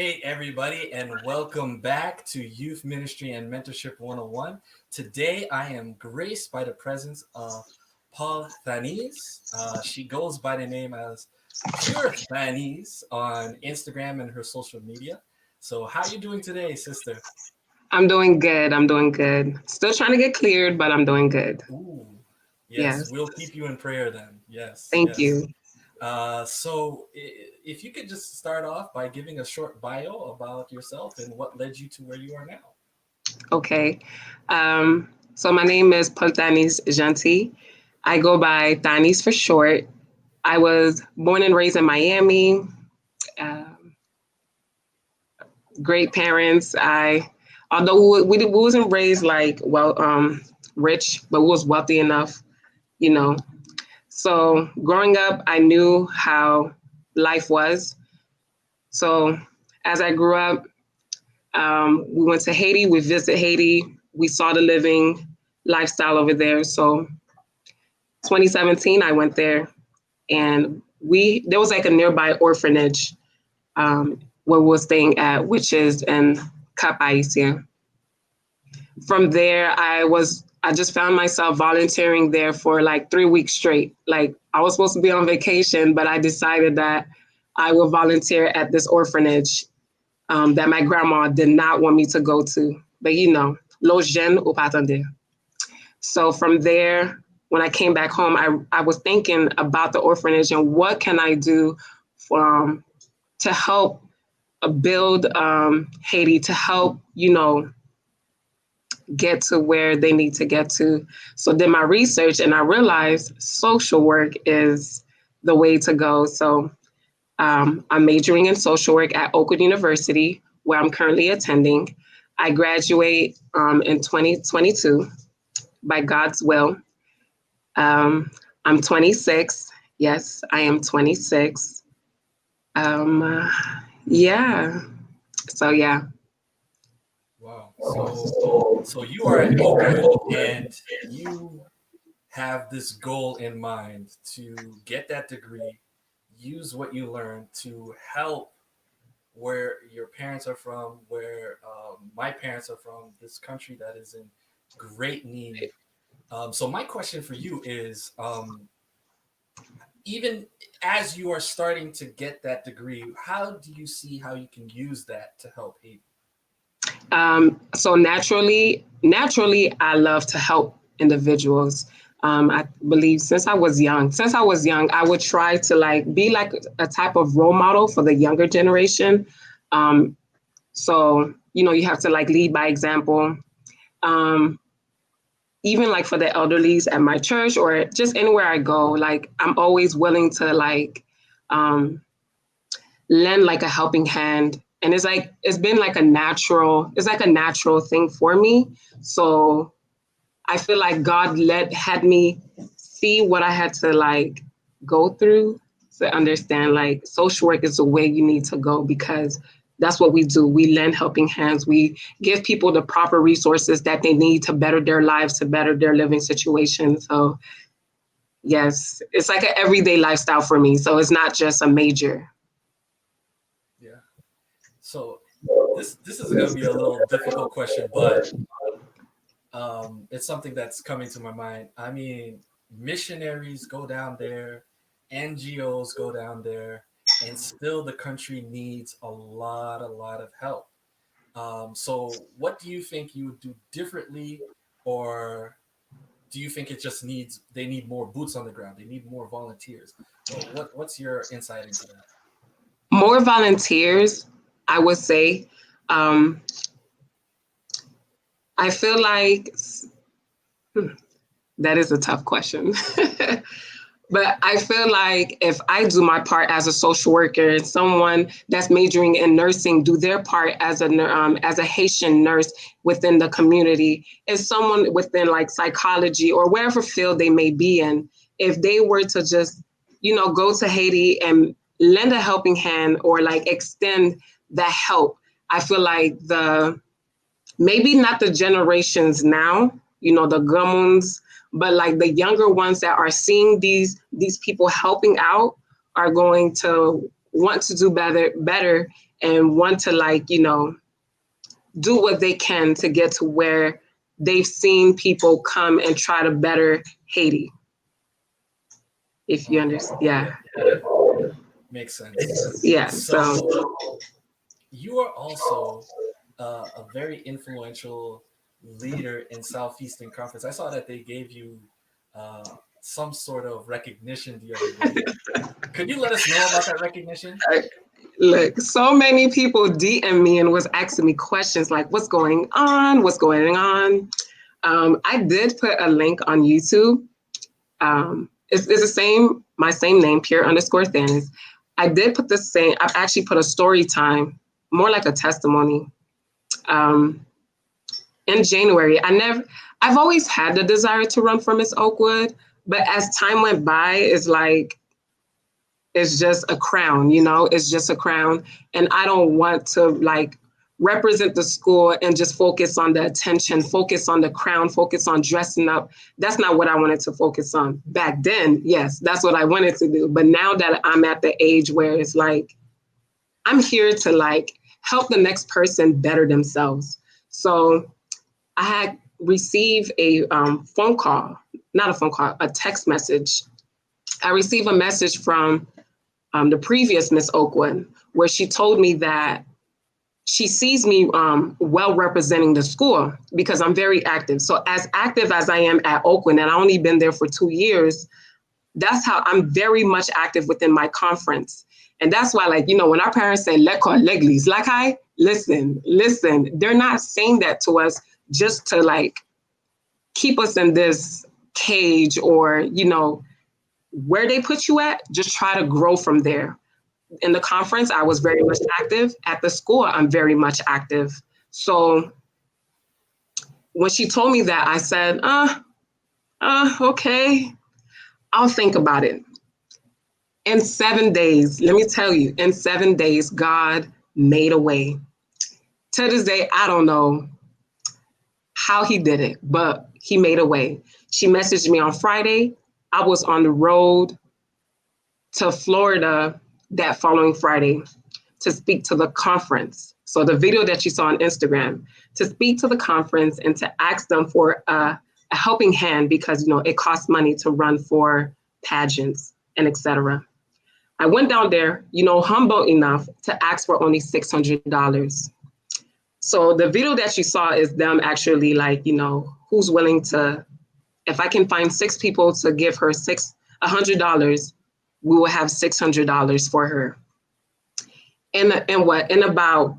Hey, everybody, and welcome back to Youth Ministry and Mentorship 101. Today, I am graced by the presence of Paulthanise. She goes by the name as Paulthanise on Instagram and her social media. So, how you doing today, sister? I'm doing good. I'm doing good. Still trying to get cleared, but I'm doing good. Ooh, yes, Yes. we'll keep you in prayer then. Yes, Thank yes. you. If you could just start off by giving a short bio about yourself and what led you to where you are now. Okay. So my name is Paulthanise Jeanty. I go by Thanis for short. I was born and raised in Miami. Um, Great parents. Although we wasn't raised rich, but we was wealthy enough, you know. So growing up, I knew how life was. So as I grew up, we went to Haiti. We visited Haiti. We saw the living lifestyle over there. So 2017, I went there, and there was like a nearby orphanage where we were staying at, which is in Cap Haitien. From there, I just found myself volunteering there for like 3 weeks straight. Like I was supposed to be on vacation, but I decided that I would volunteer at this orphanage that my grandma did not want me to go to. But los jeunes au patende. So from there, when I came back home, I was thinking about the orphanage and what can I do for, to help build Haiti, to help, get to where they need to get to. So did my research and I realized social work is the way to go. So I'm majoring in social work at Oakwood University, where I'm currently attending. I graduate in 2022 by God's will. I'm 26. Yes, I am 26. Yeah. So yeah. Wow. So you are at Oakwood and you have this goal in mind to get that degree, use what you learned to help where your parents are from, where my parents are from, this country that is in great need. So my question for you is, even as you are starting to get that degree, how do you see how you can use that to help Haiti? So naturally, I love to help individuals. I believe since I was young, I would try to like be like a type of role model for the younger generation. Um, so you have to like lead by example. Um, Even like for the elderlies at my church or just anywhere I go, like I'm always willing to like um, lend like a helping hand. And it's been like a natural thing for me. So I feel like God had me see what I had to like go through to understand like social work is the way you need to go because that's what we do. We lend helping hands. We give people the proper resources that they need to better their lives, to better their living situation. So yes, it's like an everyday lifestyle for me. So it's not just a major. Yeah. So this is going to be a little difficult question, but it's something that's coming to my mind. I mean, missionaries go down there, NGOs go down there, and still the country needs a lot of help. So, what do you think you would do differently, or do you think it just needs they need more boots on the ground? They need more volunteers. Well, what's your insight into that? More volunteers, I would say. Um, I feel like that is a tough question. But I feel like if I do my part as a social worker and someone that's majoring in nursing do their part as a Haitian nurse within the community, if someone within like psychology or wherever field they may be in, if they were to just go to Haiti and lend a helping hand or like extend that help, I feel like the maybe not the generations now, the gummoons, but like the younger ones that are seeing these people helping out are going to want to do better and want to like, you know, do what they can to get to where they've seen people come and try to better Haiti. If you understand, yeah. Makes sense. Yeah, So you are also a very influential leader in Southeastern Conference. I saw that they gave you some sort of recognition the other day. Could you let us know about that recognition? Look, so many people DM me and was asking me questions like, what's going on? What's going on? I did put a link on YouTube. It's the same, my same name, pure_Thanis. I did put the same, I've actually put a story time, more like a testimony. In January, I've always had the desire to run for Miss Oakwood, but as time went by, it's just a crown, you know, it's just a crown. And I don't want to like represent the school and just focus on the attention, focus on the crown, focus on dressing up. That's not what I wanted to focus on. Back then, yes, that's what I wanted to do. But now that I'm at the age where it's like, I'm here to like help the next person better themselves. So I had received a phone call, not a phone call, a text message. I received a message from the previous Miss Oakwood, where she told me that she sees me well representing the school because I'm very active. So as active as I am at Oakwood, and I only been there for 2 years, that's how I'm very much active within my conference. And that's why, like, you know, when our parents say, "Lekor leglis," like, listen, they're not saying that to us just to like keep us in this cage or, you know, where they put you at, just try to grow from there. In the conference, I was very much active. At the school, I'm very much active. So when she told me that, I said, okay, I'll think about it. In 7 days, let me tell you, in 7 days, God made a way. To this day, I don't know how he did it, but he made a way. She messaged me on Friday. I was on the road to Florida that following Friday to speak to the conference. So the video that you saw on Instagram, to speak to the conference and to ask them for a helping hand because, you know, it costs money to run for pageants and etc. I went down there, you know, humble enough to ask for only $600. So the video that you saw is them actually like, you know, who's willing to, if I can find 6 people to give her $100, we will have $600 for her. In about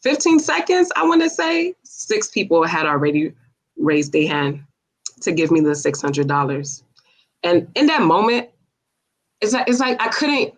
15 seconds, I want to say 6 people had already raised their hand to give me the $600. And in that moment, it's like I couldn't,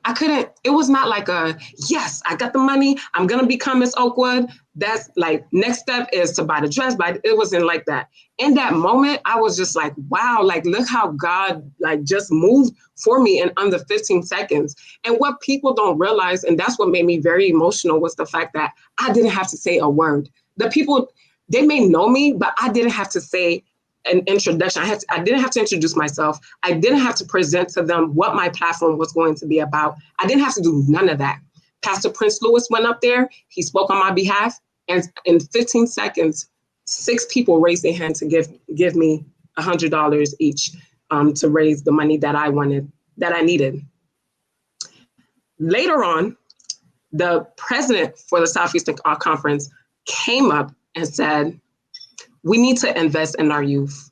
it was not like a, yes, I got the money, I'm going to become Miss Oakwood. That's like, next step is to buy the dress, but it wasn't like that. In that moment, I was just like, wow, like, look how God like just moved for me in under 15 seconds. And what people don't realize, and that's what made me very emotional, was the fact that I didn't have to say a word. The people, they may know me, but I didn't have to say an introduction. I didn't have to introduce myself. I didn't have to present to them what my platform was going to be about. I didn't have to do none of that. Pastor Prince Lewis went up there. He spoke on my behalf. And in 15 seconds, 6 people raised their hand to give me $100 each to raise the money that I wanted, that I needed. Later on, the president for the Southeastern Conference came up and said, we need to invest in our youth.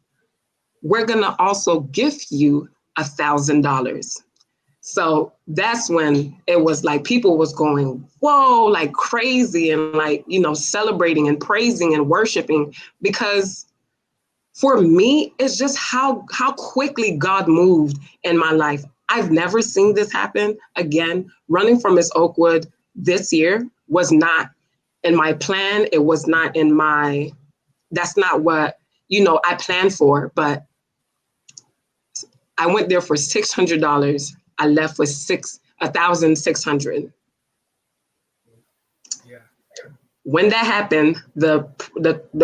We're going to also gift you $1,000. So that's when it was like people was going, whoa, like crazy and like, you know, celebrating and praising and worshiping, because for me, it's just how quickly God moved in my life. I've never seen this happen again. Running for Miss Oakwood this year was not in my plan. It was not in my, that's not what, you know, I planned for, but I went there for $600. I left with $1,600. Yeah. When that happened, the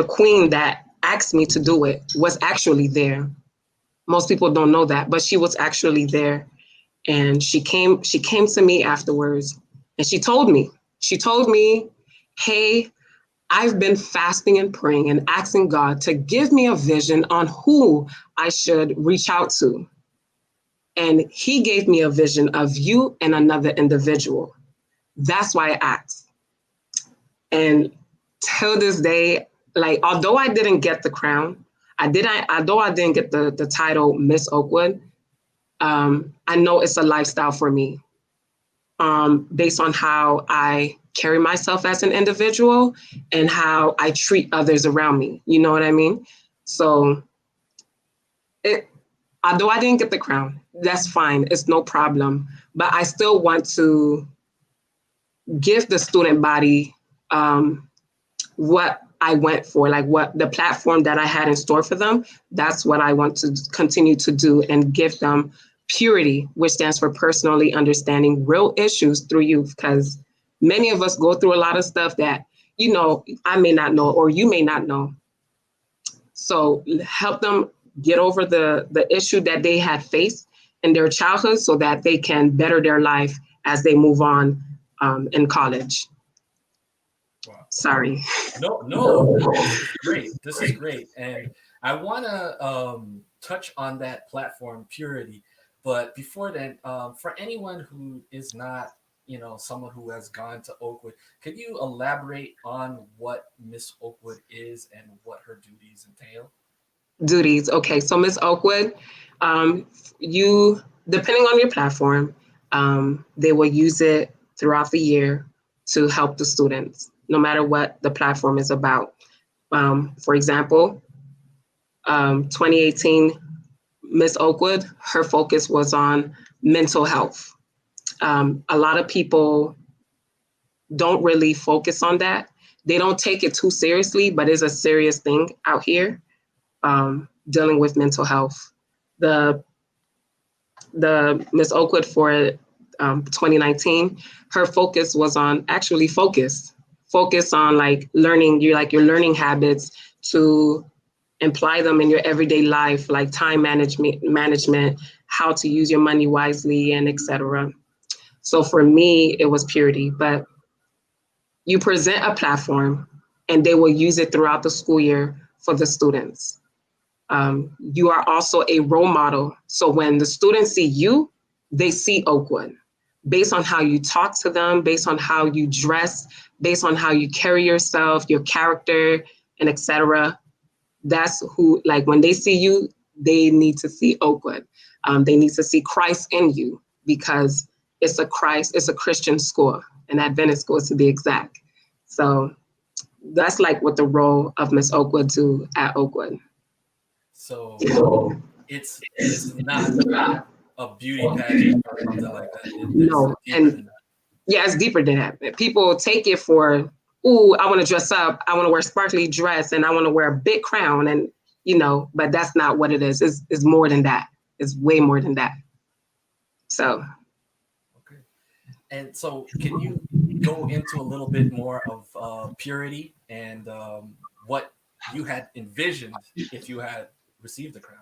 queen that asked me to do it was actually there. Most people don't know that, but she was actually there. And she came to me afterwards and she told me, She told me, hey, I've been fasting and praying and asking God to give me a vision on who I should reach out to. And he gave me a vision of you and another individual. That's why I asked. And till this day, like, although I didn't get the crown, although I didn't get the title Miss Oakwood, I know it's a lifestyle for me, based on how I carry myself as an individual and how I treat others around me. You know what I mean? So although I didn't get the crown, that's fine. It's no problem. But I still want to give the student body what I went for, like what the platform that I had in store for them. That's what I want to continue to do and give them purity, which stands for personally understanding real issues through youth. Because many of us go through a lot of stuff that, I may not know or you may not know. So help them get over the issue that they had faced in their childhood so that they can better their life as they move on in college. Wow. Sorry. No, this is great. This is great. And I want to touch on that platform purity. But before then, for anyone who is not, someone who has gone to Oakwood, could you elaborate on what Miss Oakwood is and what her duties entail? Duties. Okay, so Miss Oakwood, you, depending on your platform, they will use it throughout the year to help the students, no matter what the platform is about. For example, 2018, Miss Oakwood, her focus was on mental health. A lot of people don't really focus on that. They don't take it too seriously, but it's a serious thing out here, dealing with mental health. The Miss Oakwood for 2019, her focus was on actually focus on like learning your learning habits to apply them in your everyday life, like time management, how to use your money wisely, and etc. So for me, it was purity. But you present a platform, and they will use it throughout the school year for the students. You are also a role model. So when the students see you, they see Oakwood based on how you talk to them, based on how you dress, based on how you carry yourself, your character, and etc. That's who, like when they see you, they need to see Oakwood. They need to see Christ in you because it's a Christian school, an Adventist school to be exact. So that's like what the role of Miss Oakwood do at Oakwood. So it's not a beauty pageant or something like that. It's No, deeper and than that. yeah, it's deeper than that. People take it for, ooh, I want to dress up, I want to wear sparkly dress, and I want to wear a big crown, and but that's not what it is. It's more than that. It's way more than that. So. Okay. And so, can you go into a little bit more of purity and what you had envisioned if you had received the crown?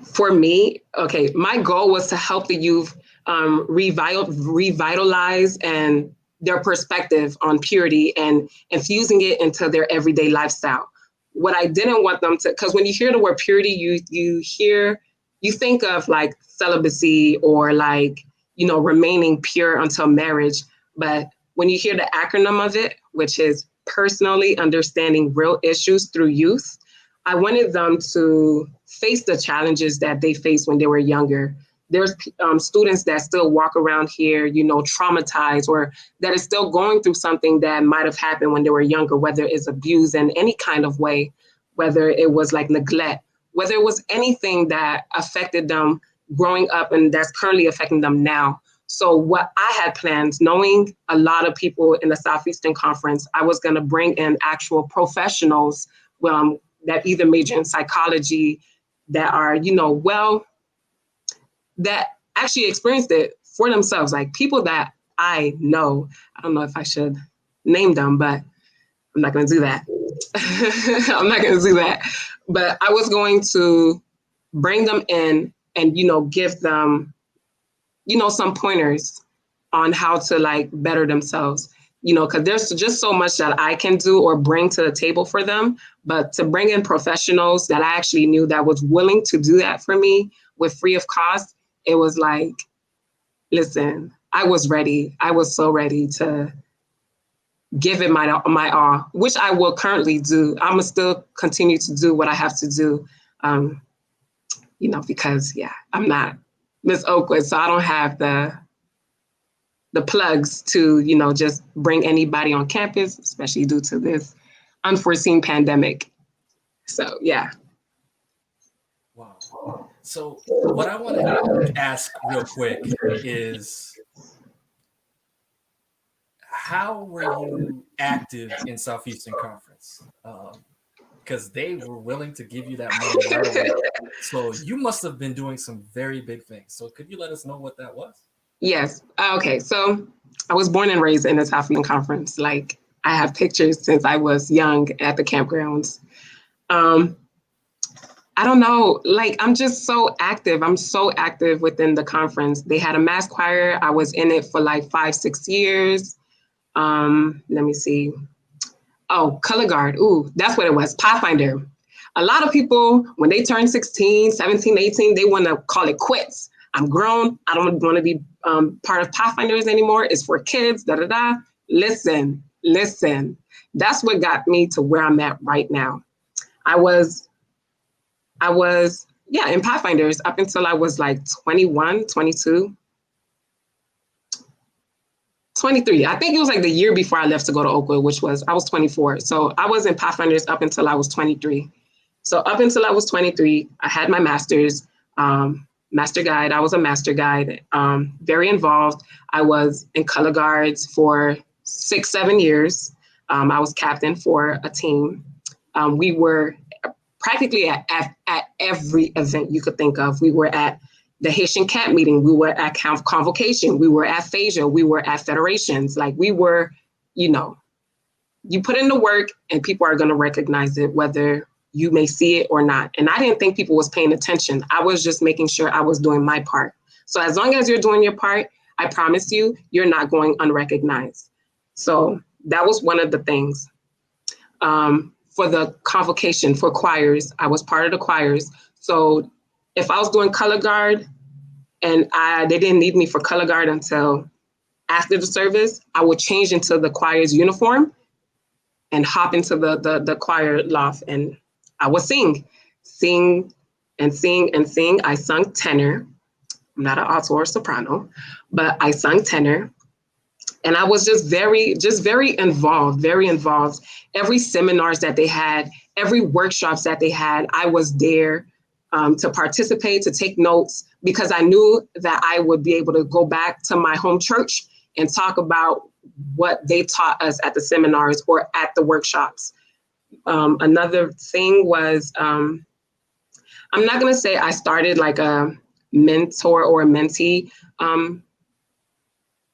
For me, okay, my goal was to help the youth revitalize and their perspective on purity and infusing it into their everyday lifestyle. What I didn't want them to, because when you hear the word purity, you think of like celibacy or like, remaining pure until marriage. But when you hear the acronym of it, which is personally understanding real issues through youth, I wanted them to face the challenges that they faced when they were younger. There's students that still walk around here, traumatized, or that is still going through something that might have happened when they were younger, whether it's abuse in any kind of way, whether it was like neglect, whether it was anything that affected them growing up and that's currently affecting them now. So what I had planned, knowing a lot of people in the Southeastern Conference, I was going to bring in actual professionals that either major in psychology, that are, that actually experienced it for themselves, like people that I know. I don't know if I should name them, but I'm not going to do that. I'm not going to do that. But I was going to bring them in and, give them, some pointers on how to like better themselves, you know, because there's just so much that I can do or bring to the table for them. But to bring in professionals that I actually knew that was willing to do that for me with free of cost, it was like, listen, I was ready. I was so ready to give it my all, which I will currently do. I'm gonna still continue to do what I have to do, you know, because I'm not Miss Oakwood, so I don't have the plugs to, you know, just bring anybody on campus, especially due to this unforeseen pandemic. So yeah. Wow. So what I want to ask real quick is, how were you active in Southeastern Conference? Because they were willing to give you that money right away. So you must have been doing some very big things. So could you let us know what that was? Yes. Okay. So I was born and raised in the Southeastern Conference. Like, I have pictures since I was young at the campgrounds. I don't know, like, I'm just so active. I'm so active within the conference. They had a mass choir. I was in it for like 5-6 years. Let me see. Oh, color guard. Ooh, that's what it was. Pathfinder. A lot of people, when they turn 16, 17, 18, they want to call it quits. I'm grown. I don't want to be part of Pathfinders anymore. It's for kids, da da da. Listen. That's what got me to where I'm at right now. I was in Pathfinders up until I was like 21, 22, 23. I think it was like the year before I left to go to Oakwood, I was 24. So I was in Pathfinders up until I was 23. So up until I was 23, I had my master's, master guide. I was a master guide, very involved. I was in color guards for 6-7 years. I was captain for a team. We were practically at every event you could think of. We were at the Haitian camp meeting. We were at convocation. We were at FeJAH. We were at federations. Like, we were, you know, you put in the work and people are going to recognize it, whether you may see it or not. And I didn't think people was paying attention. I was just making sure I was doing my part. So as long as you're doing your part, I promise you, you're not going unrecognized. So that was one of the things. For the convocation for choirs, I was part of the choirs. So if I was doing color guard and they didn't need me for color guard until after the service, I would change into the choir's uniform and hop into the choir loft, and I would sing. I sung tenor. I'm not an alto or soprano, but I sung tenor. And I was just very involved, Every seminars that they had, every workshops that they had, I was there to participate, to take notes, because I knew that I would be able to go back to my home church and talk about what they taught us at the seminars or at the workshops. Another thing was, I'm not going to say I started like a mentor or a mentee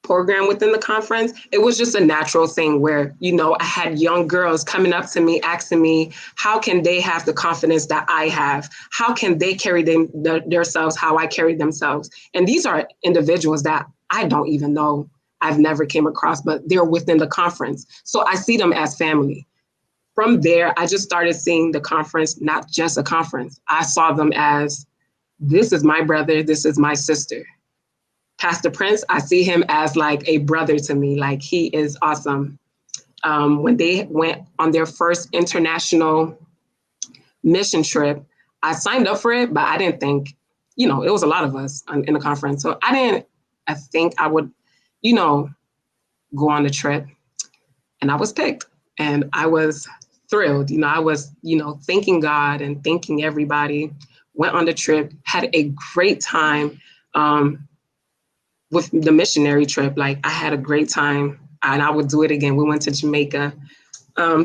program within the conference. It was just a natural thing where, you know, I had young girls coming up to me, asking me, how can they have the confidence that I have? How can they carry themselves how I carry themselves? And these are individuals that I don't even know. I've never came across, but they're within the conference. So I see them as family. From there, I just started seeing the conference, not just a conference. I saw them as, this is my brother, this is my sister. Pastor Prince, I see him as like a brother to me. Like, he is awesome. When they went on their first international mission trip, I signed up for it, but I didn't think, you know, it was a lot of us in the conference. So I think I would, you know, go on the trip, and I was picked, and I was thrilled. You know, I was, you know, thanking God and thanking everybody, went on the trip, had a great time. With the missionary trip, like, I had a great time, and I would do it again. We went to Jamaica.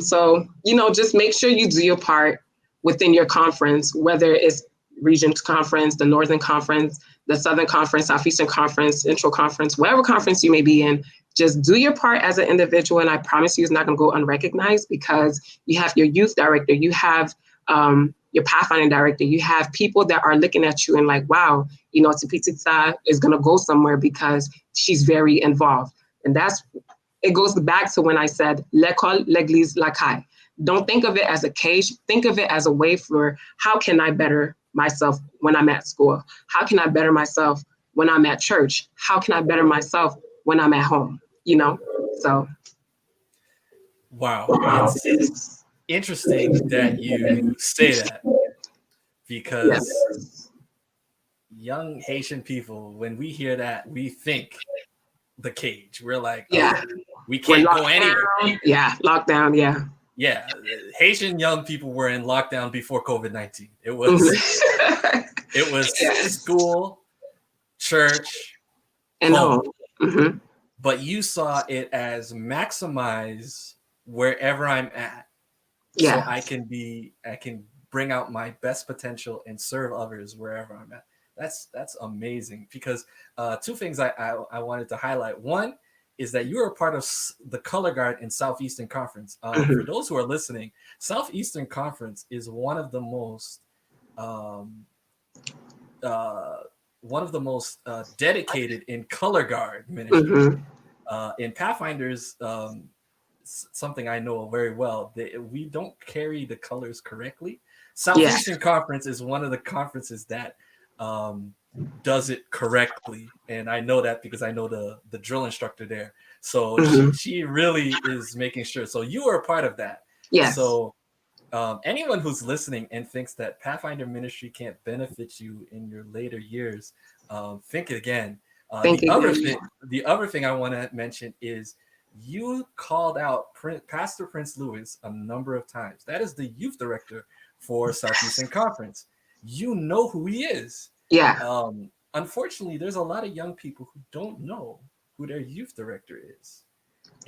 So, you know, just make sure you do your part within your conference, whether it's Regions Conference, the Northern Conference, the Southern Conference, Southeastern Conference, Central Conference, whatever conference you may be in. Just do your part as an individual, and I promise you it's not going to go unrecognized, because you have your youth director, you have your pathfinding director. You have people that are looking at you and like, wow, you know, Tipitita is going to go somewhere because she's very involved. And it goes back to when I said, l'école, l'église, la caille. Don't think of it as a cage. Think of it as a way for how can I better myself when I'm at school? How can I better myself when I'm at church? How can I better myself when I'm at home? You know, so. Wow. It's interesting that you say that, because young Haitian people, when we hear that, we think the cage. We're like, Yeah, we can't go anywhere. Yeah, lockdown. Yeah. Yeah, Haitian young people were in lockdown before COVID-19. It was it was school, church, and home. Mm-hmm. But you saw it as maximize wherever I'm at. Yeah. So I can bring out my best potential and serve others wherever I'm at. That's amazing, because two things I wanted to highlight. One is that you are a part of the color guard in Southeastern Conference. For those who are listening, Southeastern Conference is one of the most dedicated in color guard ministry. In Pathfinders, something I know very well, we don't carry the colors correctly. Southeastern Conference is one of the conferences that does it correctly, and I know that because I know the drill instructor there. So she really is making sure. So you are a part of that. Yes. So anyone who's listening and thinks that Pathfinder ministry can't benefit you in your later years, think again. The other thing I want to mention is you called out Pastor Prince Lewis a number of times. That is the youth director for Southeastern Conference. You know who he is. Yeah. Unfortunately, there's a lot of young people who don't know who their youth director is.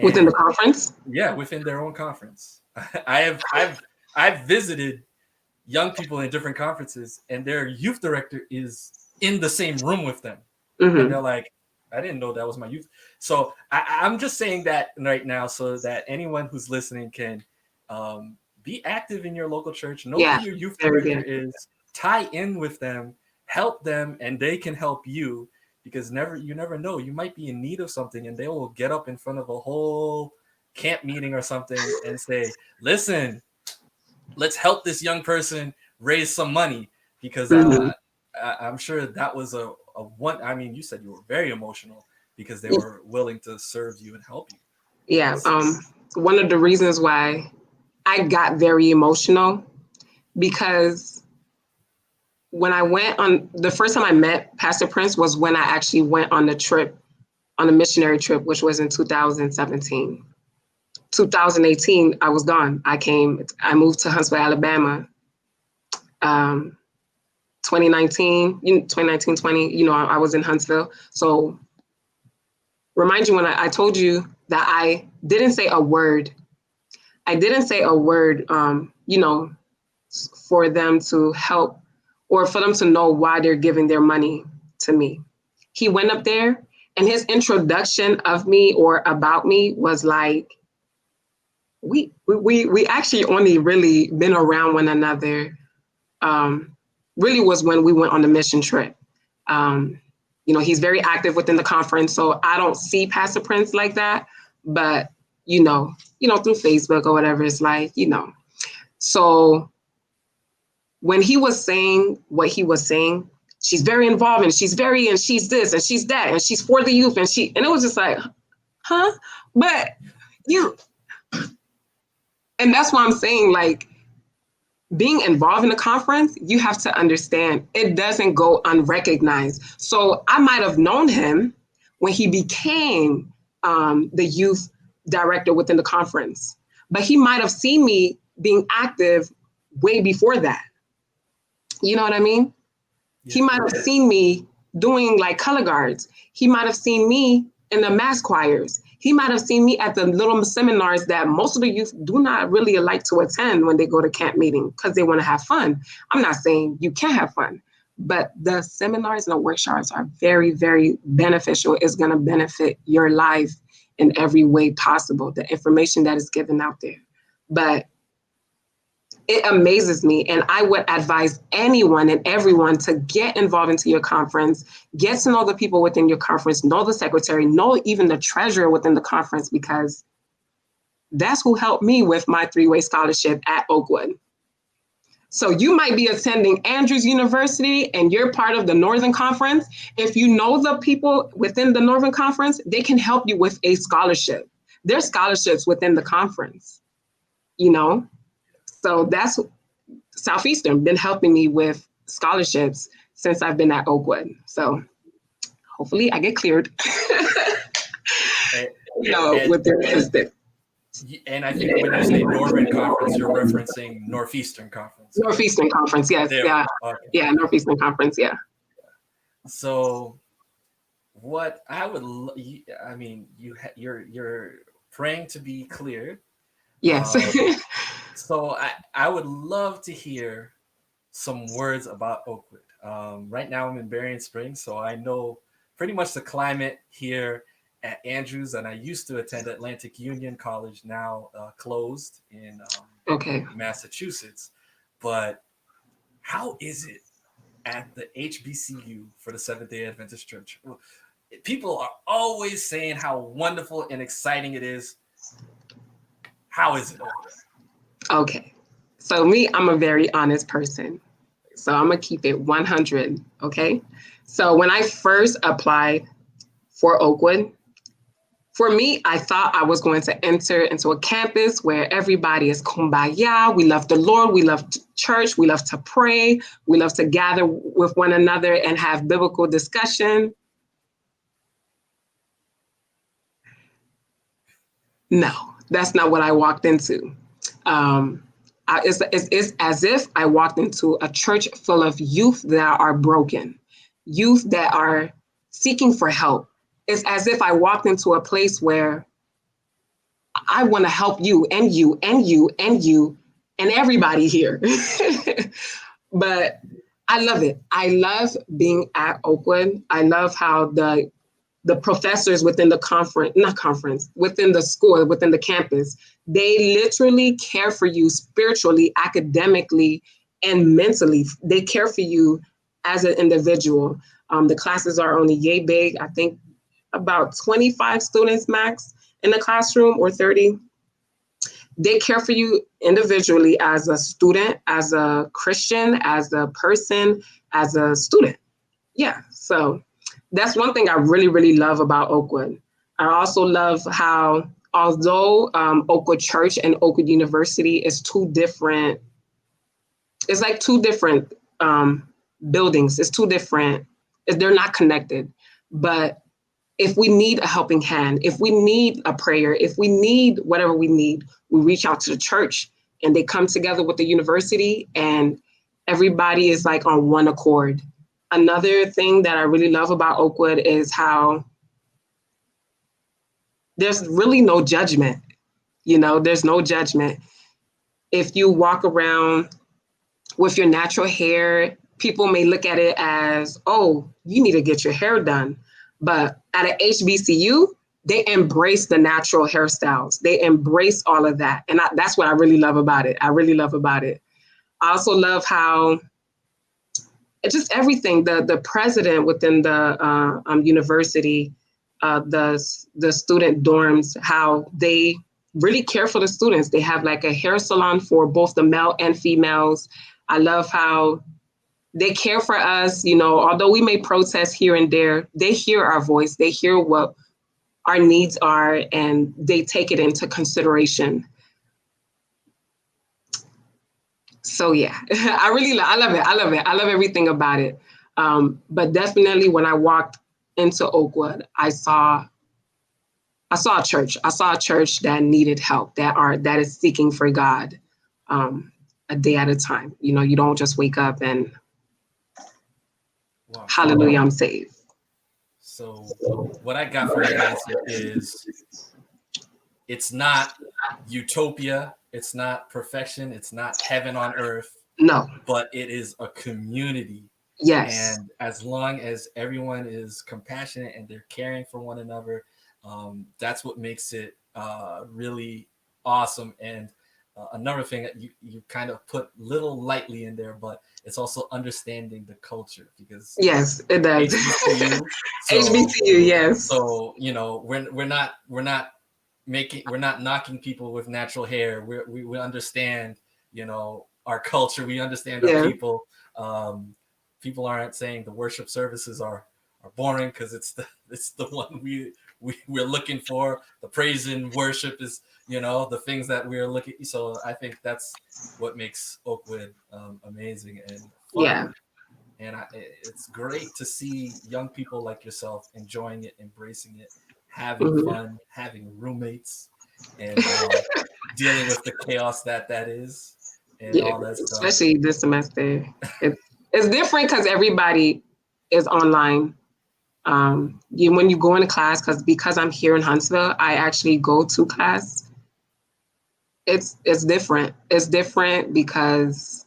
Within the conference? Yeah, within their own conference. I've visited young people in different conferences, and their youth director is in the same room with them. And they're like, I didn't know that was my youth. So I'm just saying that right now so that anyone who's listening can be active in your local church, know who your youth director is, tie in with them, help them, and they can help you, because you never know. You might be in need of something, and they will get up in front of a whole camp meeting or something and say, listen, let's help this young person raise some money, because I'm sure that was a one. I mean, you said you were very emotional because they were willing to serve you and help you. Yeah. One of the reasons why I got very emotional, because when I went on the first time I met Pastor Prince was when I actually went on a missionary trip, which was in 2017. 2018, I was gone. I moved to Huntsville, Alabama. 2019, I was in Huntsville. So remind you when I told you that I didn't say a word. I didn't say a word, for them to help or for them to know why they're giving their money to me. He went up there and his introduction of me or about me was like, we actually only really been around one another. Really was when we went on the mission trip. He's very active within the conference, so I don't see Pastor Prince like that, but through Facebook or whatever, it's like, So when he was saying what he was saying, she's very involved and she's this and she's that and she's for the youth and it was just like, huh? But and that's why I'm saying, like, being involved in a conference, you have to understand it doesn't go unrecognized. So I might have known him when he became the youth director within the conference, but he might have seen me being active way before that. You know what I mean? Yeah. He might have seen me doing like color guards. He might have seen me in the mass choirs. He might have seen me at the little seminars that most of the youth do not really like to attend when they go to camp meeting because they want to have fun. I'm not saying you can't have fun, but the seminars and the workshops are very, very beneficial. It's going to benefit your life in every way possible, the information that is given out there. But it amazes me. And I would advise anyone and everyone to get involved into your conference, get to know the people within your conference, know the secretary, know even the treasurer within the conference, because that's who helped me with my 3-way scholarship at Oakwood. So you might be attending Andrews University and you're part of the Northern Conference. If you know the people within the Northern Conference, they can help you with a scholarship. There's scholarships within the conference, you know? So that's Southeastern been helping me with scholarships since I've been at Oakwood. So hopefully I get cleared. With their assistance. And I think when you say Northern Conference, you're referencing Northeastern Conference. Northeastern Conference, yes. There. Yeah. Okay. Yeah, Northeastern Conference, yeah. So what I would, I mean, you're praying to be cleared. Yes. So I would love to hear some words about Oakwood. Right now I'm in Berrien Springs, so I know pretty much the climate here at Andrews, and I used to attend Atlantic Union College, now closed in Massachusetts. But how is it at the HBCU for the Seventh-day Adventist Church? People are always saying how wonderful and exciting it is. How is it over there? Okay. So me, I'm a very honest person. So I'm going to keep it 100, okay? So when I first applied for Oakwood, for me, I thought I was going to enter into a campus where everybody is kumbaya. We love the Lord. We love church. We love to pray. We love to gather with one another and have biblical discussion. No, that's not what I walked into. It's as if I walked into a church full of youth that are broken, youth that are seeking for help. It's as if I walked into a place where I want to help you and you and you and you and everybody here. But I love it. I love being at Oakwood. I love how the professors within the within the school, within the campus, they literally care for you spiritually, academically, and mentally. They care for you as an individual. The classes are only yay big. I think about 25 students max in the classroom, or 30. They care for you individually as a student, as a Christian, as a person, as a student. Yeah, so that's one thing I really, really love about Oakwood. I also love how, although Oakwood Church and Oakwood University is it's like two different buildings. It's two different, they're not connected. But if we need a helping hand, if we need a prayer, if we need whatever we need, we reach out to the church and they come together with the university and everybody is like on one accord. Another thing that I really love about Oakwood is how there's really no judgment. There's no judgment. If you walk around with your natural hair, people may look at it as, oh, you need to get your hair done. But at an HBCU, they embrace the natural hairstyles. They embrace all of that. And that's what I really love about it. I really love about it. I also love how it's just everything. The president within the university, the student dorms, how they really care for the students. They have like a hair salon for both the male and females. I love how they care for us, although we may protest here and there, they hear our voice, they hear what our needs are, and they take it into consideration. So yeah, I love it. I love everything about it. But definitely when I walked into Oakwood, I saw a church. I saw a church that needed help, that is seeking for God a day at a time. You don't just wake up and wow. Hallelujah, I'm saved. So what I got from that answer is it's not utopia, it's not perfection, it's not heaven on earth. No. But it is a community. Yes. And as long as everyone is compassionate and they're caring for one another, that's what makes it really awesome. And another thing that you kind of put little lightly in there, but it's also understanding the culture, because Yes, it does. HBCU. So HBCU, yes. we're not knocking people with natural hair. We understand, our culture. We understand our Yeah. people. People aren't saying the worship services are boring, because it's the one we're looking for. The praise and worship is, the things that we're looking. So I think that's what makes Oakwood amazing and Yeah. fun. And it's great to see young people like yourself enjoying it, embracing it, having Mhm. fun, having roommates, and dealing with the chaos that is, and Yeah. all that stuff. Especially this semester. It's different because everybody is online. When you go into class, because I'm here in Huntsville, I actually go to class. It's different. It's different because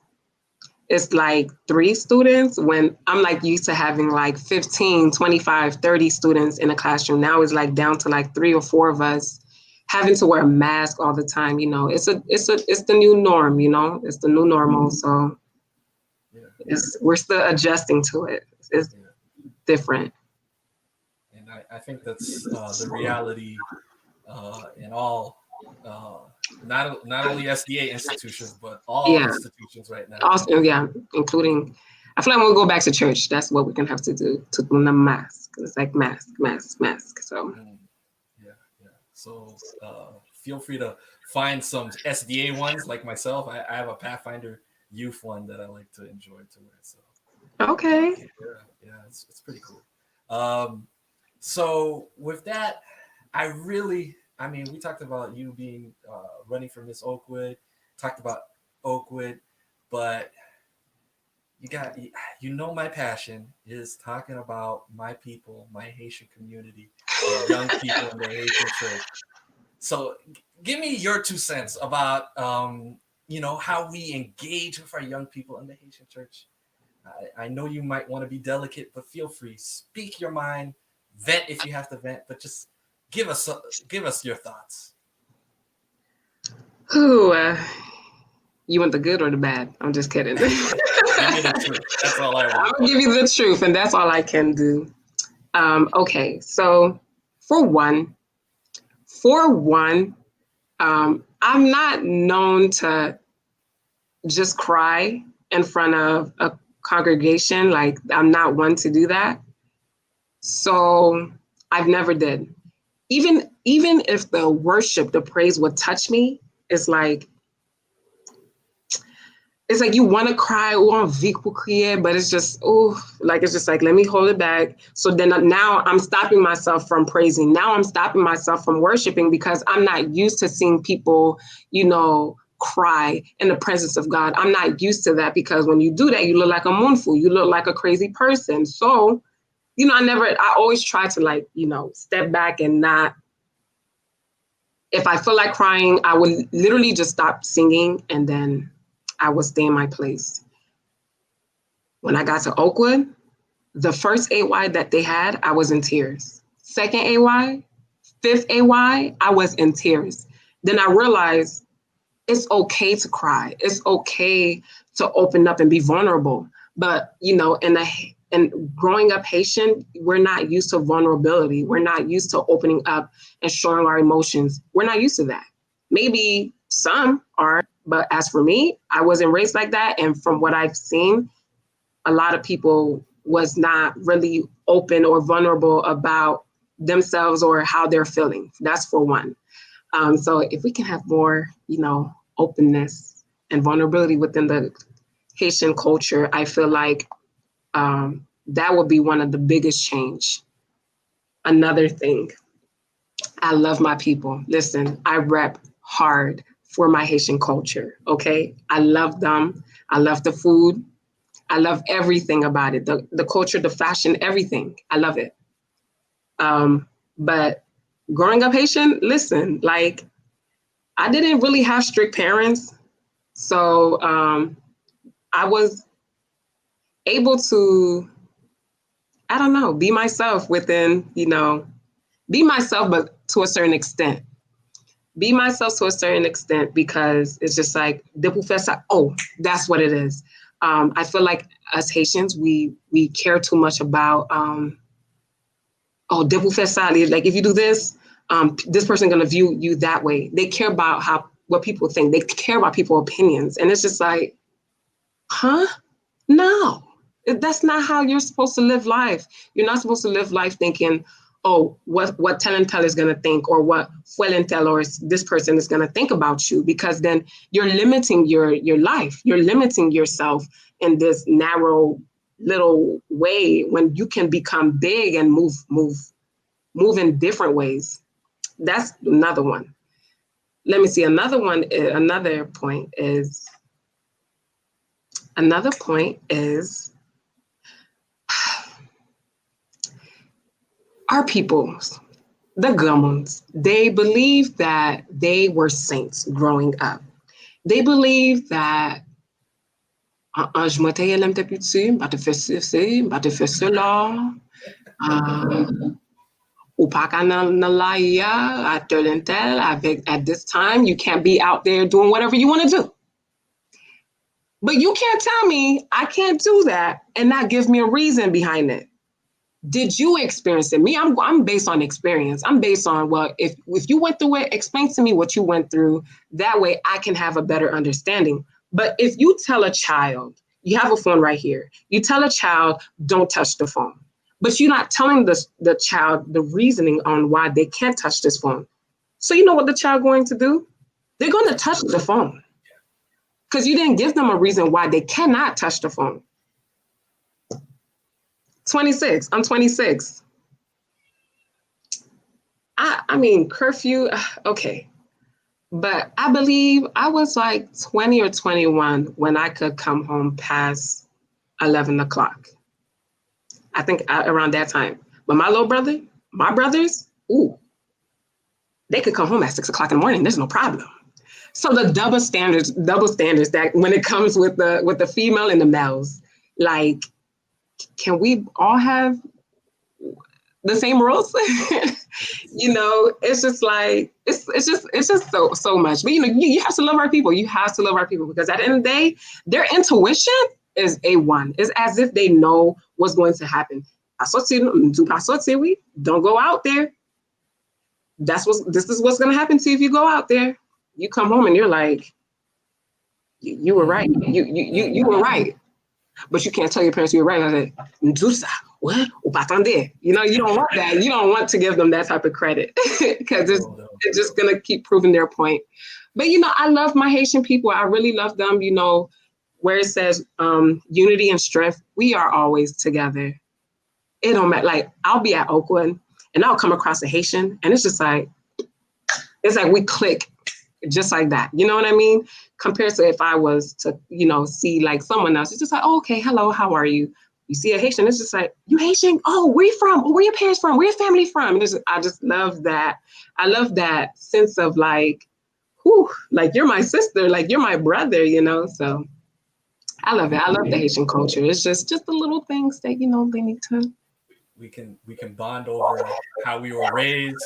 it's like 3 students when I'm like used to having like 15, 25, 30 students in a classroom. Now it's like down to like 3 or 4 of us having to wear a mask all the time. It's the new norm, it's the new normal. So Yeah, we're still adjusting to it. It's yeah. different. And I think that's the reality in all, uh, not only SDA institutions, but all Yeah. institutions right now. Also, yeah, including, I feel like when we go back to church, that's what we're gonna have to do to do the mask. It's like mask, mask, mask. So Mm, yeah, yeah. So feel free to find some SDA ones like myself. I have a Pathfinder Youth one that I like to enjoy to wear. So okay. yeah, it's pretty cool. Um, so with that, I mean, we talked about you being running for Miss Oakwood, talked about Oakwood, but you got, my passion is talking about my people, my Haitian community, and young people in the Haitian church. So give me your 2 cents about, how we engage with our young people in the Haitian church. I know you might want to be delicate, but feel free, speak your mind, vent if you have to vent, but just give us your thoughts. Who? You want the good or the bad? I'm just kidding. Give me the truth. That's all I I'm want. gonna give you the truth, and that's all I can do. Okay, so for one, I'm not known to just cry in front of a congregation. Like I'm not one to do that. So I've never did. Even if the worship, the praise would touch me, it's like you want to cry or crier, but it's just like let me hold it back. So then now I'm stopping myself from praising. Now I'm stopping myself from worshiping because I'm not used to seeing people, cry in the presence of God. I'm not used to that because when you do that, you look like a moonful. You look like a crazy person. So, I always try to step back and not. If I feel like crying, I would literally just stop singing and then I would stay in my place. When I got to Oakwood, the first AY that they had, I was in tears. Second AY, fifth AY, I was in tears. Then I realized it's okay to cry. It's okay to open up and be vulnerable. But, and growing up Haitian, we're not used to vulnerability. We're not used to opening up and showing our emotions. We're not used to that. Maybe some are, but as for me, I wasn't raised like that. And from what I've seen, a lot of people was not really open or vulnerable about themselves or how they're feeling. That's for one. So if we can have more, openness and vulnerability within the Haitian culture, I feel like that would be one of the biggest change. Another thing, I love my people. Listen, I rep hard for my Haitian culture. Okay, I love them. I love the food. I love everything about it. The culture, the fashion, everything. I love it. But growing up Haitian, listen, like I didn't really have strict parents. So I was able to, I don't know, be myself within, be myself, but to a certain extent. be myself to a certain extent, because it's just like, oh, that's what it is. I feel like us Haitians, we care too much about, like if you do this, this person gonna view you that way. They care about what people think. They care about people's opinions. And it's just like, huh? No, that's not how you're supposed to live life. You're not supposed to live life thinking, oh, what Talentel is going to think, or what Fuelentel or this person is going to think about you, because then you're limiting your life. You're limiting yourself in this narrow little way when you can become big and move in different ways. That's another one. Let me see. Another point is our peoples, the Gumans, they believe that they were saints growing up. They believe that je m'étais elle m'était petit, m'était fait ceci, m'était fait cela. Ou pas qu'à à tel and tel, at this time, you can't be out there doing whatever you want to do. But you can't tell me I can't do that and not give me a reason behind it. Did you experience it? Me, I'm based on experience. I'm based on, well, if you went through it, explain to me what you went through. That way I can have a better understanding. But if you tell a child, you have a phone right here, you tell a child, don't touch the phone, but you're not telling the child the reasoning on why they can't touch this phone. So you know what the child going to do? They're going to touch the phone because you didn't give them a reason why they cannot touch the phone. 26. I'm 26. I mean, curfew, okay. But I believe I was like 20 or 21 when I could come home past 11 o'clock. I think around that time. But my brothers, they could come home at 6 o'clock in the morning. There's no problem. So the double standards that when it comes with the female and the males, like, can we all have the same rules? It's just like, it's just so much. But you have to love our people. You have to love our people, because at the end of the day, their intuition is A1. It's as if they know what's going to happen. Don't go out there. This is what's going to happen to you if you go out there. You come home and you're like, you were right. You were right. But you can't tell your parents you were right. I said, what? You don't want that. You don't want to give them that type of credit, because it's just going to keep proving their point. But, I love my Haitian people. I really love them, where it says unity and strength. We are always together. It don't matter. Like, I'll be at Oakwood and I'll come across a Haitian and it's like we click just like that. You know what I mean? Compared to if I was to, see like someone else, it's just like, oh, okay, hello, how are you? You see a Haitian, it's just like, you Haitian? Oh, where you from? Where your parents from? Where your family from? And I just love that. I love that sense of like, whew, like you're my sister, like you're my brother, So I love it. I love the Haitian culture. It's just the little things that, they need to. We can bond over how we were raised,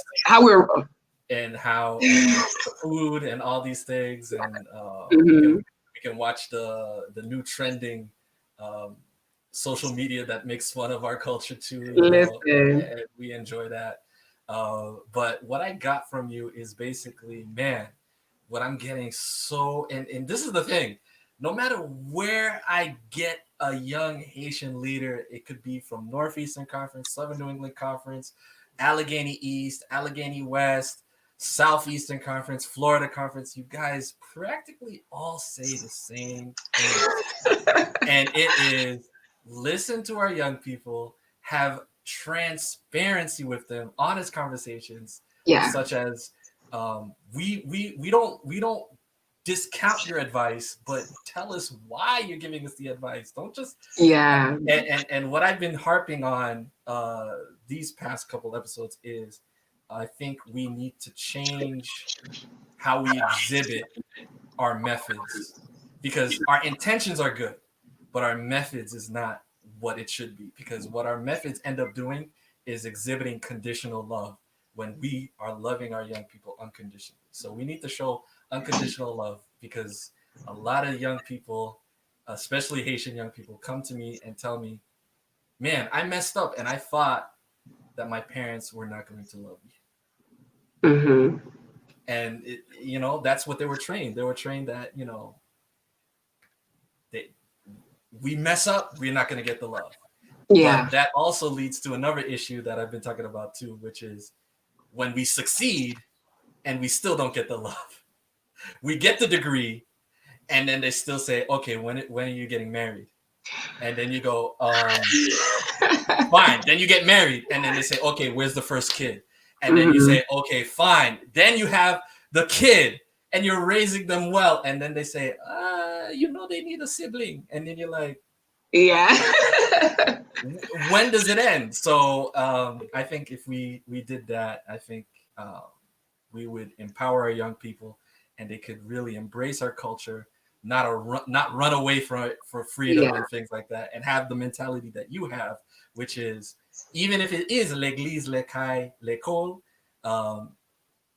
and how the food and all these things, and we can watch the new trending social media that makes fun of our culture too. And we enjoy that. But what I got from you is basically, man, what I'm getting and this is the thing, no matter where I get a young Haitian leader, it could be from Northeastern Conference, Southern New England Conference, Allegheny East, Allegheny West, Southeastern Conference, Florida Conference, you guys practically all say the same thing. And it is, listen to our young people, have transparency with them, honest conversations, such as we don't discount your advice, but tell us why you're giving us the advice. Don't just And what I've been harping on these past couple episodes is, I think we need to change how we exhibit our methods, because our intentions are good, but our methods is not what it should be, because what our methods end up doing is exhibiting conditional love. when we are loving our young people unconditionally. So we need to show unconditional love, because a lot of young people, especially Haitian young people, come to me and tell me, man, I messed up and I thought that my parents were not going to love me. Mm-hmm. And that's what they were trained. They were trained that, they, we mess up, we're not going to get the love. Yeah. But that also leads to another issue that I've been talking about too, which is when we succeed and we still don't get the love. We get the degree, and then they still say, okay, when are you getting married? And then you go, fine. Then you get married, and then they say, okay, where's the first kid? And then you Mm-hmm. say, okay, fine. Then you have the kid, and you're raising them well. And then they say, they need a sibling. And then you're like, Yeah. when does it end? So I think if we did that, I think we would empower our young people, and they could really embrace our culture, not run away from it for freedom Yeah. and things like that, and have the mentality that you have, which is, even if it is l'église, l'écaille, l'école,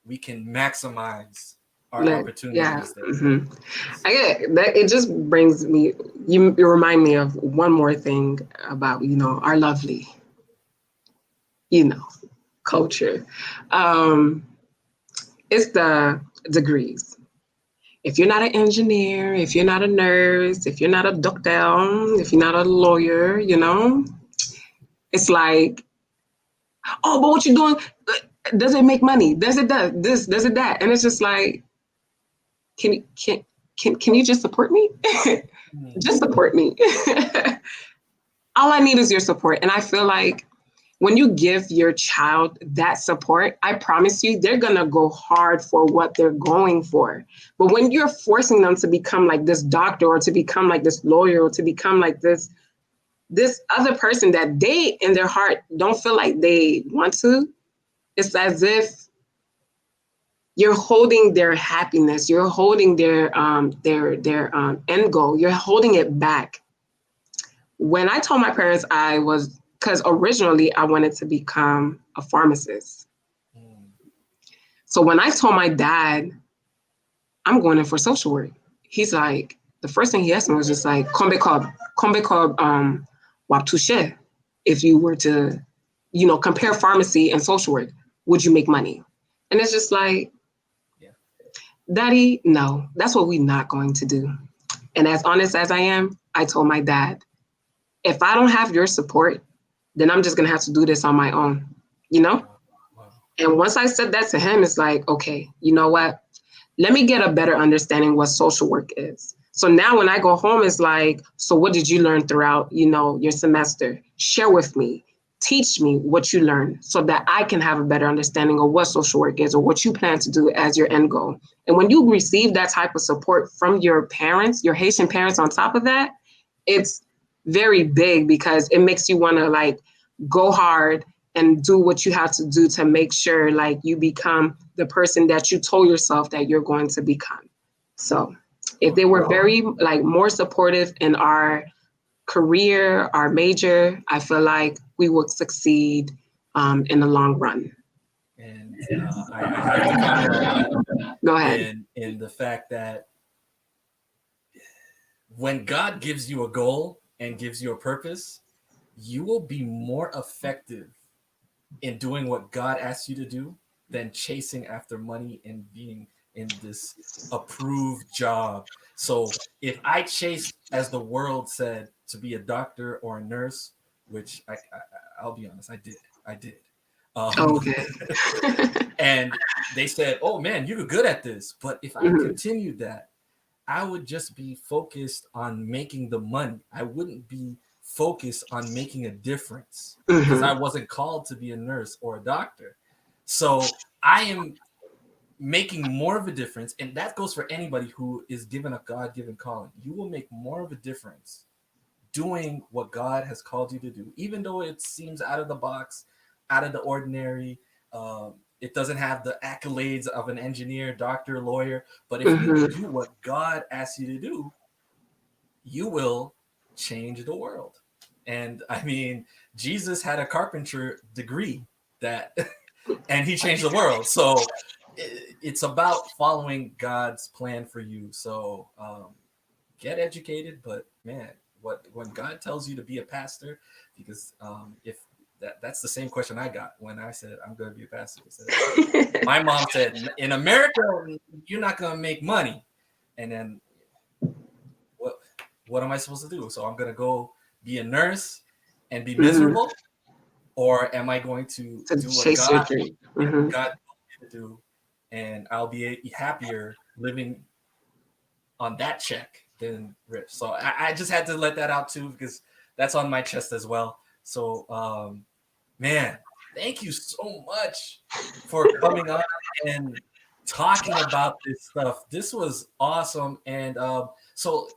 we can maximize our Yeah. opportunities there. Mm-hmm. I get that. It just brings me. You remind me of one more thing about our lovely culture. Um, it's the degrees. If you're not an engineer, if you're not a nurse, if you're not a doctor, if you're not a lawyer, it's like, oh, but what you doing? Does it make money? Does it this? Does it that? And it's just like, can you just support me? Just support me. All I need is your support. And I feel like when you give your child that support, I promise you, they're going to go hard for what they're going for. But when you're forcing them to become like this doctor, or to become like this lawyer, or to become like this other person that they in their heart don't feel like they want to, it's as if you're holding their happiness, you're holding their end goal, you're holding it back. When I told my parents because originally I wanted to become a pharmacist. So when I told my dad, I'm going in for social work, he's like, the first thing he asked me was just like, wap touche. If you were to, compare pharmacy and social work, would you make money? And it's just like, Daddy, no, that's what we're not going to do. And as honest as I am, I told my dad, if I don't have your support, then I'm just going to have to do this on my own, Wow. And once I said that to him, it's like, okay, you know what? Let me get a better understanding what social work is. So now when I go home, it's like, so what did you learn throughout, your semester? Share with me. Teach me what you learned so that I can have a better understanding of what social work is, or what you plan to do as your end goal. And when you receive that type of support from your parents, your Haitian parents on top of that, it's very big, because it makes you want to like go hard and do what you have to do to make sure like you become the person that you told yourself that you're going to become. So if they were very like more supportive in our career, our major, I feel like we would succeed in the long run. And I have to comment on that. Go ahead. In the fact that when God gives you a goal and gives you a purpose, you will be more effective in doing what God asks you to do than chasing after money and being in this approved job. So if I chased, as the world said, to be a doctor or a nurse, which I'll be honest, I did. Okay. And they said, oh man, you're good at this. But if I continued that, I would just be focused on making the money. I wouldn't be focused on making a difference, because I wasn't called to be a nurse or a doctor. So I am making more of a difference. And that goes for anybody who is given a God-given calling. You will make more of a difference doing what God has called you to do, even though it seems out of the box, out of the ordinary. It doesn't have the accolades of an engineer, doctor, lawyer. But if you do what God asks you to do, you will change the world. And I mean, Jesus had a carpenter degree that and he changed the world. So it's about following God's plan for you. So get educated, but man, when God tells you to be a pastor, because if that's the same question I got when I said I'm going to be a pastor. My mom said, in America, you're not going to make money. And then what am I supposed to do? So I'm going to go be a nurse and be miserable? Or am I going to do what God told me to do, and I'll be happier living on that check than rich? So I just had to let that out too, because that's on my chest as well. So man, thank you so much for coming on and talking about this stuff. This was awesome. And so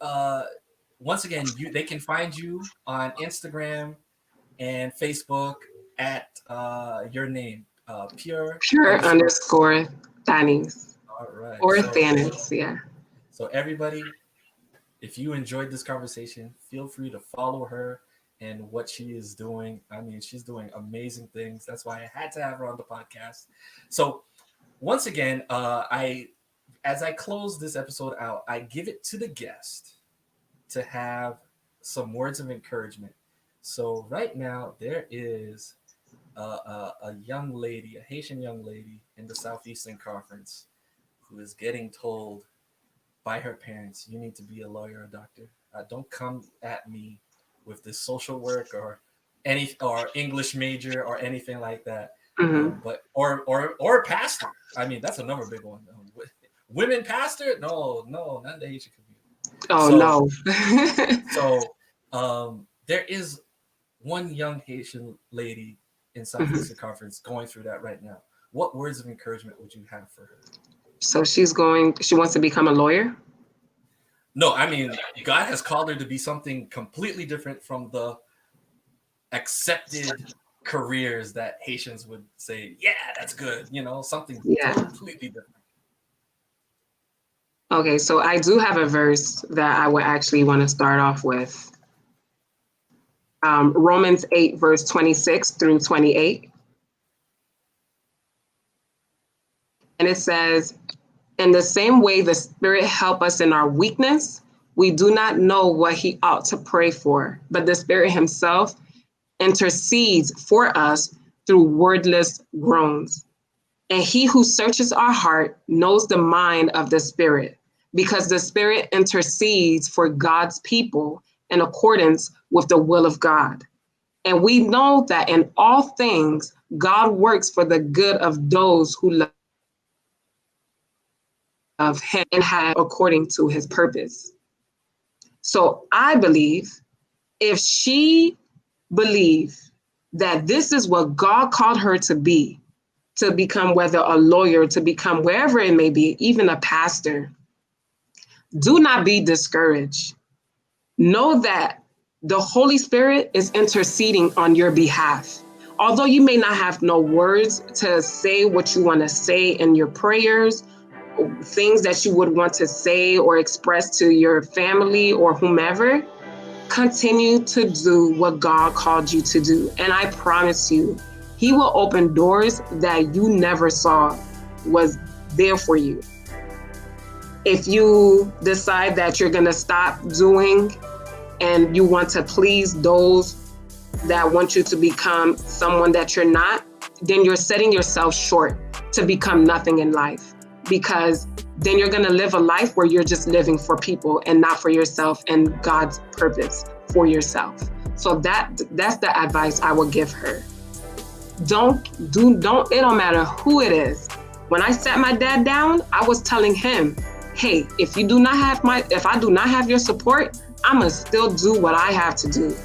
once again, they can find you on Instagram and Facebook at your name, pure _Thanise. All right. Or Thanise, yeah. So everybody, if you enjoyed this conversation, feel free to follow her and what she is doing. I mean, she's doing amazing things. That's why I had to have her on the podcast. So once again, as I close this episode out, I give it to the guest to have some words of encouragement. So right now there is a young lady, a Haitian young lady in the Southeastern Conference who is getting told by her parents, you need to be a lawyer or a doctor. Don't come at me with this social work or English major or anything like that. But or pastor. I mean, that's another big one. Women pastor? No, not the Haitian community. Oh, no. So there is one young Haitian lady in Southeastern Conference going through that right now. What words of encouragement would you have for her? So she wants to become a lawyer? No, I mean, God has called her to be something completely different from the accepted careers that Haitians would say, yeah, that's good. Something completely different. Okay, so I do have a verse that I would actually want to start off with. Romans 8, verse 26 through 28. And it says, in the same way the Spirit help us in our weakness, we do not know what he ought to pray for, but the Spirit himself intercedes for us through wordless groans. And he who searches our heart knows the mind of the Spirit, because the Spirit intercedes for God's people in accordance with the will of God. And we know that in all things, God works for the good of those who love him and have according to his purpose. So I believe if she believes that this is what God called her to be, to become whether a lawyer, to become wherever it may be, even a pastor, do not be discouraged. Know that the Holy Spirit is interceding on your behalf. Although you may not have no words to say what you want to say in your prayers, things that you would want to say or express to your family or whomever, continue to do what God called you to do. And I promise you, he will open doors that you never saw was there for you. If you decide that you're going to stop doing and you want to please those that want you to become someone that you're not, then you're setting yourself short to become nothing in life, because then you're going to live a life where you're just living for people and not for yourself and God's purpose for yourself. So that's the advice I would give her. It don't matter who it is. When I sat my dad down, I was telling him, hey, if I do not have your support, I'm gonna still do what I have to do.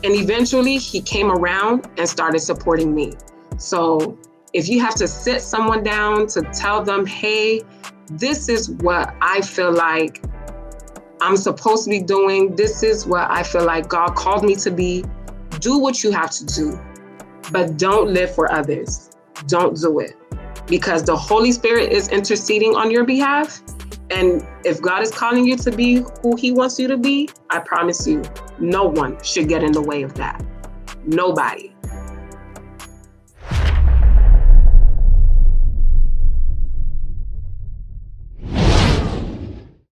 And eventually he came around and started supporting me. So if you have to sit someone down to tell them, hey, this is what I feel like I'm supposed to be doing. This is what I feel like God called me to be. Do what you have to do, but don't live for others. Don't do it, because the Holy Spirit is interceding on your behalf. And if God is calling you to be who he wants you to be, I promise you, no one should get in the way of that. Nobody.